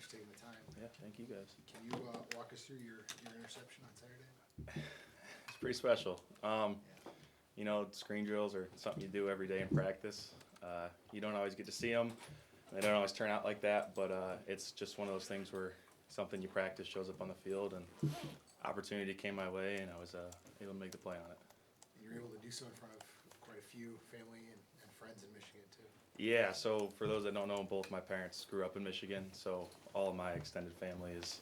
for taking the time. Yeah, thank you guys. Can you walk us through your interception on Saturday? It's pretty special. Yeah. You know, screen drills are something you do every day in practice. You don't always get to see them. They don't always turn out like that, but it's just one of those things where something you practice shows up on the field, and opportunity came my way, and I was able to make the play on it. And you're able to do so in front of quite a few family and friends in Michigan, too. Yeah, so for those that don't know, both my parents grew up in Michigan, so all of my extended family is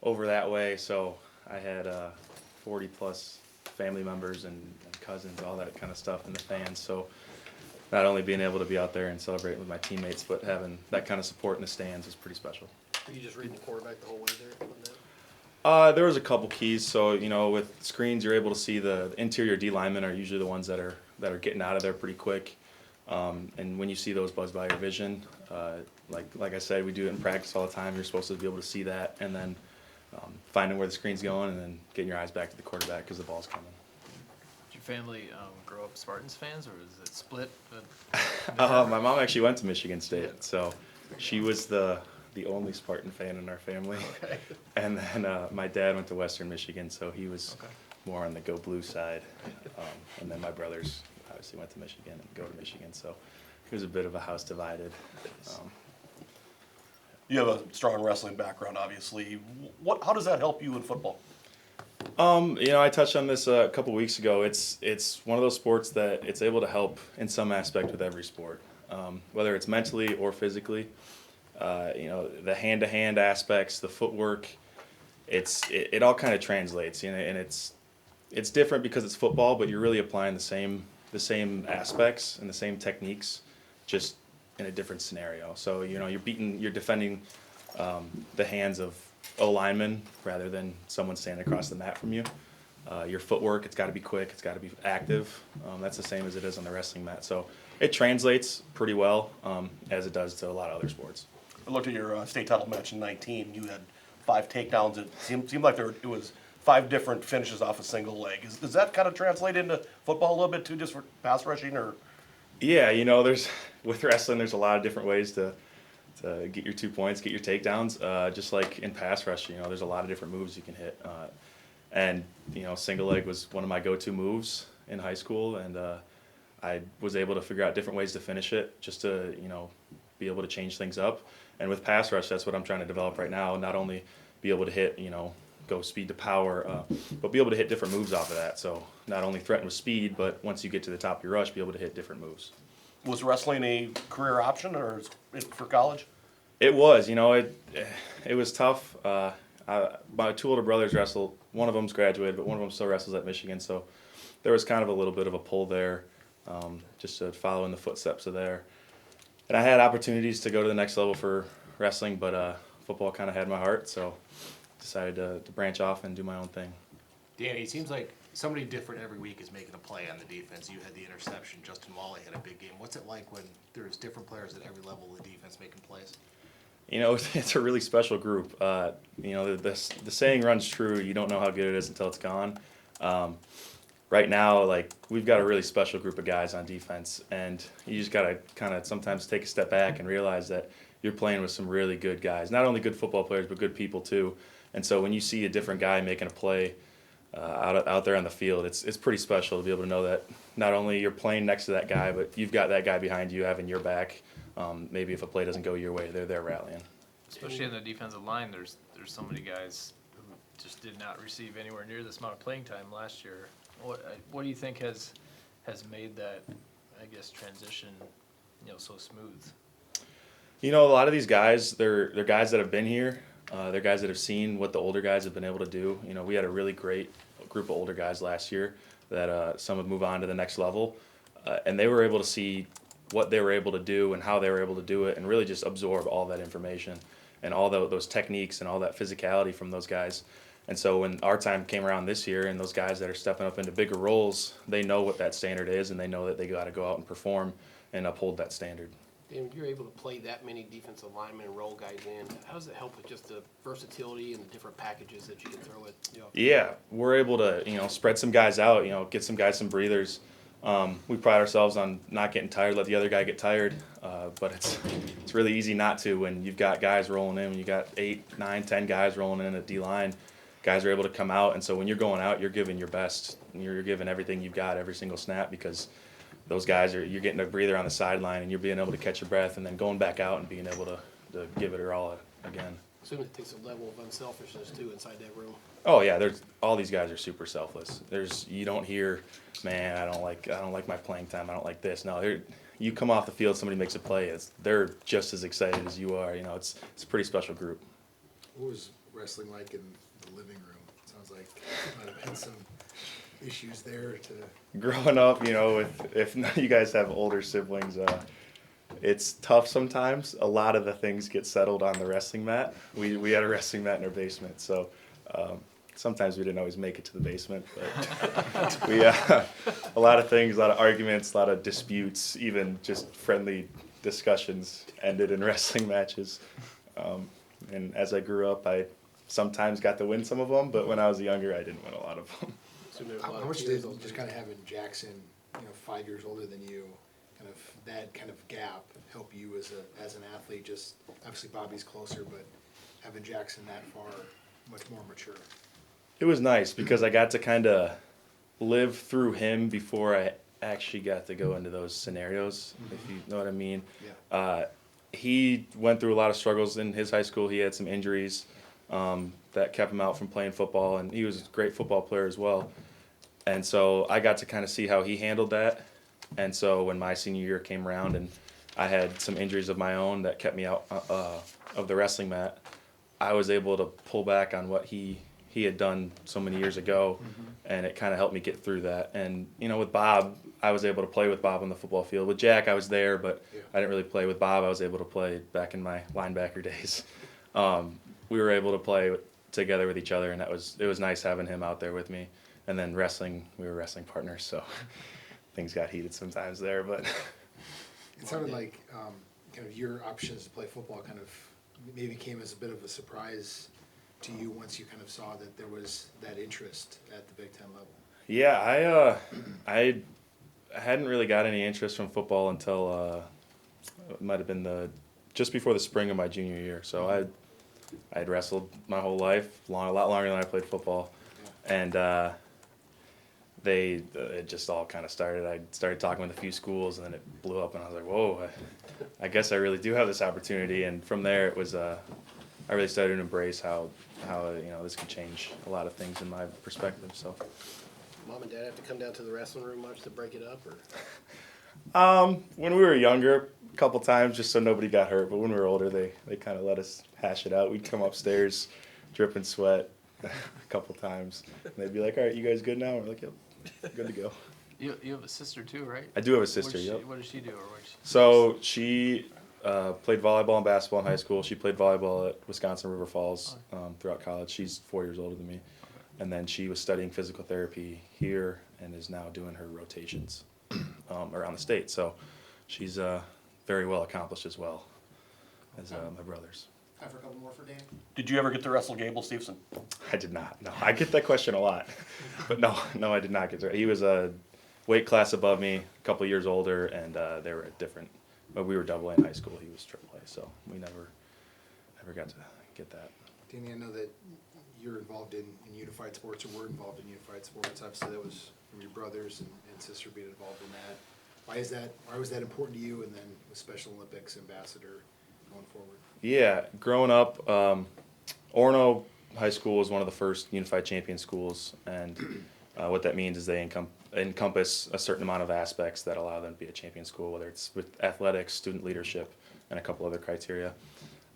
over that way. So I had 40-plus family members and cousins, all that kind of stuff, and the fans. So not only being able to be out there and celebrating with my teammates, but having that kind of support in the stands is pretty special. Were you just reading the quarterback the whole way there? There was a couple keys. So, you know, with screens, you're able to see the interior D linemen are usually the ones that are getting out of there pretty quick. And when you see those buzz by your vision, like I said, we do it in practice all the time. You're supposed to be able to see that, and then finding where the screen's going, and then getting your eyes back to the quarterback because the ball's coming. Did your family grow up Spartans fans, or is it split? My mom actually went to Michigan State, so she was the only Spartan fan in our family. Okay. And then my dad went to Western Michigan, so he was more on the Go Blue side. And then my brothers obviously went to Michigan and go to Michigan, so it was a bit of a house divided. You have a strong wrestling background, obviously. How does that help you in football? You know, I touched on this a couple weeks ago. It's one of those sports that it's able to help in some aspect with every sport, whether it's mentally or physically. You know, the hand-to-hand aspects, the footwork, it all kind of translates. You know, and it's different because it's football, but you're really applying the same aspects and the same techniques, just in a different scenario. So, you know, you're defending the hands of O linemen rather than someone standing across the mat from you. Your footwork, it's got to be quick, it's got to be active. That's the same as it is on the wrestling mat. So it translates pretty well, as it does to a lot of other sports. I looked at your state title match in 19. You had 5 takedowns. It seemed like it was 5 different finishes off a single leg. Does that kind of translate into football a little bit too, just for pass rushing, or? Yeah, you know, with wrestling, there's a lot of different ways to get your 2 points, get your takedowns. Just like in pass rush, you know, there's a lot of different moves you can hit. And, you know, single leg was one of my go-to moves in high school, and I was able to figure out different ways to finish it just to, you know, be able to change things up. And with pass rush, that's what I'm trying to develop right now, not only be able to hit, you know, go speed to power, but be able to hit different moves off of that. So not only threaten with speed, but once you get to the top of your rush, be able to hit different moves. Was wrestling a career option or for college? It was, you know, it was tough. My 2 older brothers wrestle. One of them's graduated, but one of them still wrestles at Michigan. So there was kind of a little bit of a pull there, just to follow in the footsteps of there. And I had opportunities to go to the next level for wrestling, but football kind of had my heart, so decided to branch off and do my own thing. Danny, it seems like somebody different every week is making a play on the defense. You had the interception. Justin Wally had a big game. What's it like when there's different players at every level of the defense making plays? You know, it's a really special group. You know, the saying runs true. You don't know how good it is until it's gone. Right now, like, we've got a really special group of guys on defense, and you just got to kind of sometimes take a step back and realize that you're playing with some really good guys. Not only good football players, but good people too. And so when you see a different guy making a play out there on the field, it's pretty special to be able to know that not only you're playing next to that guy, but you've got that guy behind you having your back. Maybe if a play doesn't go your way, they're there rallying. Especially in the defensive line, there's so many guys who just did not receive anywhere near this amount of playing time last year. What do you think has made that, I guess, transition, you know, so smooth? You know, a lot of these guys, they're guys that have been here. They're guys that have seen what the older guys have been able to do. You know, we had a really great group of older guys last year that some have moved on to the next level, and they were able to see what they were able to do and how they were able to do it, and really just absorb all that information and all those techniques and all that physicality from those guys. And so when our time came around this year, and those guys that are stepping up into bigger roles, they know what that standard is, and they know that they got to go out and perform and uphold that standard. And you're able to play that many defensive linemen and roll guys in. How does it help with just the versatility and the different packages that you can throw at? Yeah, we're able to, you know, spread some guys out, you know, get some guys some breathers. We pride ourselves on not getting tired, let the other guy get tired, but it's really easy not to when you've got guys rolling in. When you got 8, 9, 10 guys rolling in at D-line, guys are able to come out, and so when you're going out, you're giving your best. You're giving everything you've got every single snap because those guys you're getting a breather on the sideline, and you're being able to catch your breath, and then going back out and being able to give it all again. Assuming it takes a level of unselfishness too inside that room. Oh yeah, there's all these guys are super selfless. You don't hear, man, I don't like my playing time. I don't like this. No, you come off the field, somebody makes a play. They're just as excited as you are. It's a pretty special group. What was wrestling like in the living room? Sounds like you might have had some issues there to. Growing up, if none of you guys have older siblings, it's tough sometimes. A lot of the things get settled on the wrestling mat. We had a wrestling mat in our basement, so sometimes we didn't always make it to the basement. But we a lot of things, a lot of arguments, a lot of disputes, even just friendly discussions ended in wrestling matches. And as I grew up, I sometimes got to win some of them, but when I was younger, I didn't win a lot of them. Assuming there's a lot How of much tears did those just days. kind of having Jackson, 5 years older than you, kind of that kind of gap help you as an athlete? Just obviously Bobby's closer, but having Jackson that far, much more mature. It was nice because I got to kind of live through him before I actually got to go into those scenarios, if you know what I mean. Yeah. He went through a lot of struggles in his high school. He had some injuries that kept him out from playing football, and he was a great football player as well. And so I got to kind of see how he handled that. And so when my senior year came around and I had some injuries of my own that kept me out of the wrestling mat, I was able to pull back on what he had done so many years ago, and it kind of helped me get through that. And, with Bob, I was able to play with Bob on the football field. With Jack, I was there, but Yeah. I didn't really play with Bob. I was able to play back in my linebacker days. We were able to play together with each other, and it was nice having him out there with me. And then wrestling, we were wrestling partners, so things got heated sometimes there. But It sounded like kind of your options to play football kind of maybe came as a bit of a surprise to you once you kind of saw that there was that interest at the Big Ten level. yeah, I hadn't really got any interest from football until it might have been just before the spring of my junior year. So I'd wrestled my whole life, a lot longer than I played football, and it just all kind of started. I started talking with a few schools, and then it blew up, and I was like, whoa, I guess I really do have this opportunity. And from there, it was I really started to embrace how this could change a lot of things in my perspective. So. Mom and Dad have to come down to the wrestling room much to break it up, or? When we were younger, a couple times just so nobody got hurt, but when we were older, they kind of let us hash it out. We'd come upstairs, dripping sweat a couple times, and they'd be like, all right, you guys good now? We're like, yep, good to go. You have a sister too, right? I do have a sister, yep. What does she do, or what? So she played volleyball and basketball in high school. She played volleyball at Wisconsin River Falls throughout college. She's 4 years older than me. And then she was studying physical therapy here and is now doing her rotations around the state. So she's very well accomplished as well as my brothers. Time for a couple more for Dan. Did you ever get to wrestle Gable Stevenson? I did not. No, I get that question a lot, but no, I did not get to. He was a weight class above me, a couple years older, and they were at different. But we were double A in high school. He was triple A, so we never got to get that. Danny, I know that you're involved in unified sports, or were involved in unified sports. Obviously, that was from your brothers and sister being involved in that. Why was that important to you? And then with Special Olympics ambassador going forward. Yeah, growing up, Orono High School was one of the first unified champion schools, and what that means is they encompass a certain amount of aspects that allow them to be a champion school, whether it's with athletics, student leadership, and a couple other criteria.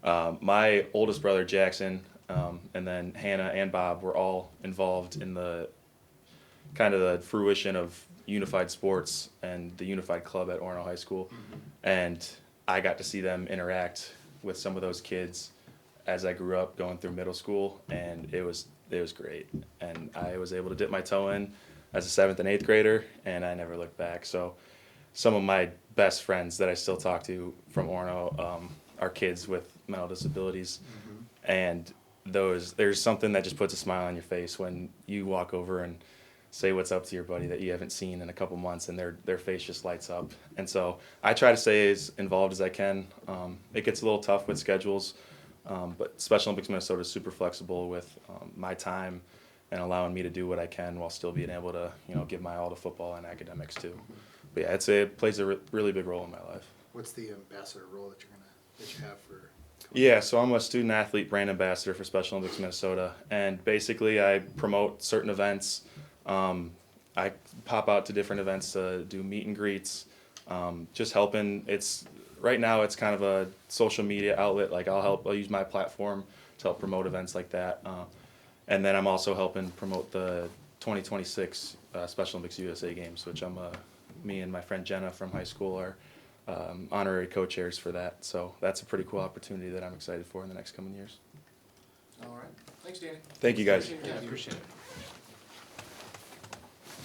My oldest brother, Jackson, and then Hannah and Bob were all involved in the kind of the fruition of unified sports and the unified club at Orono High School. And I got to see them interact with some of those kids as I grew up going through middle school, and it was great. And I was able to dip my toe in as a 7th and 8th grader, and I never looked back. So some of my best friends that I still talk to from Orono are kids with mental disabilities. And there's something that just puts a smile on your face when you walk over and say what's up to your buddy that you haven't seen in a couple months, and their face just lights up. And so I try to stay as involved as I can. It gets a little tough with schedules, but Special Olympics Minnesota is super flexible with my time and allowing me to do what I can while still being able to, give my all to football and academics too. But yeah, it plays a really big role in my life. What's the ambassador role that you have for? Yeah, so I'm a student athlete brand ambassador for Special Olympics Minnesota, and basically I promote certain events. I pop out to different events to do meet and greets, just helping. Right now it's kind of a social media outlet. Like I'll use my platform to help promote events like that, and then I'm also helping promote the 2026 Special Olympics USA Games, which me and my friend Jenna from high school are honorary co-chairs for that. So that's a pretty cool opportunity that I'm excited for in the next coming years. All right. Thanks, Danny. Thank you guys. Yeah, Appreciate it.